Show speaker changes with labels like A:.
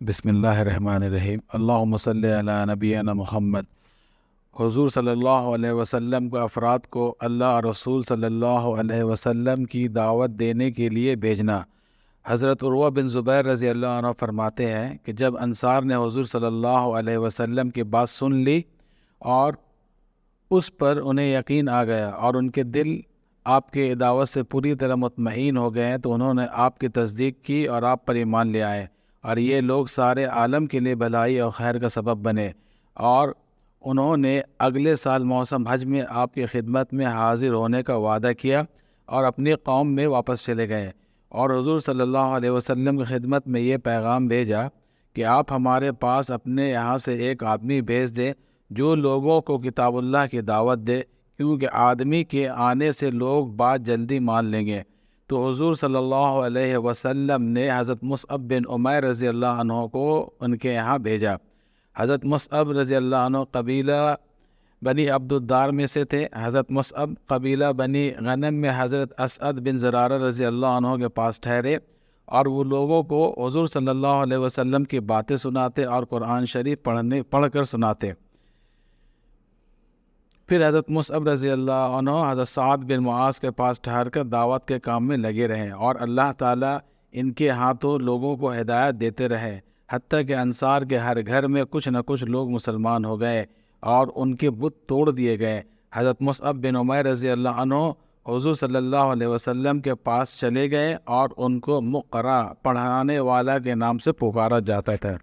A: بسم اللہ الرحمن الرحیم۔ اللہم صلی علی نبینا محمد۔ حضور صلی اللہ علیہ وسلم کو افراد کو اللہ اور رسول صلی اللہ علیہ وسلم کی دعوت دینے کے لیے بھیجنا۔ حضرت عروہ بن زبیر رضی اللہ عنہ فرماتے ہیں کہ جب انصار نے حضور صلی اللہ علیہ وسلم کی بات سن لی اور اس پر انہیں یقین آ گیا اور ان کے دل آپ کے دعوت سے پوری طرح مطمئن ہو گئے تو انہوں نے آپ کی تصدیق کی اور آپ پر ایمان لے آئے، اور یہ لوگ سارے عالم کے لیے بھلائی اور خیر کا سبب بنے، اور انہوں نے اگلے سال موسم حج میں آپ کی خدمت میں حاضر ہونے کا وعدہ کیا اور اپنی قوم میں واپس چلے گئے، اور حضور صلی اللہ علیہ وسلم کی خدمت میں یہ پیغام بھیجا کہ آپ ہمارے پاس اپنے یہاں سے ایک آدمی بھیج دیں جو لوگوں کو کتاب اللہ کی دعوت دے، کیونکہ آدمی کے آنے سے لوگ بات جلدی مان لیں گے۔ تو حضور صلی اللہ علیہ وسلم نے حضرت مصعب بن عمیر رضی اللہ عنہ کو ان کے یہاں بھیجا۔ حضرت مصعب رضی اللہ عنہ قبیلہ بنی عبد الدار میں سے تھے۔ حضرت مصعب قبیلہ بنی غنم میں حضرت اسعد بن زرارہ رضی اللہ عنہ کے پاس ٹھہرے، اور وہ لوگوں کو حضور صلی اللہ علیہ وسلم کی باتیں سناتے اور قرآن شریف پڑھ کر سناتے۔ پھر حضرت مصعب رضی اللہ عنہ حضرت سعد بن معاذ کے پاس ٹھہر کر دعوت کے کام میں لگے رہے، اور اللہ تعالیٰ ان کے ہاتھوں لوگوں کو ہدایت دیتے رہے، حتیٰ کہ انصار کے ہر گھر میں کچھ نہ کچھ لوگ مسلمان ہو گئے اور ان کے بت توڑ دیے گئے۔ حضرت مصعب بن عمیر رضی اللہ عنہ حضور صلی اللہ علیہ وسلم کے پاس چلے گئے اور ان کو مقرا، پڑھانے والا کے نام سے پکارا جاتا تھا۔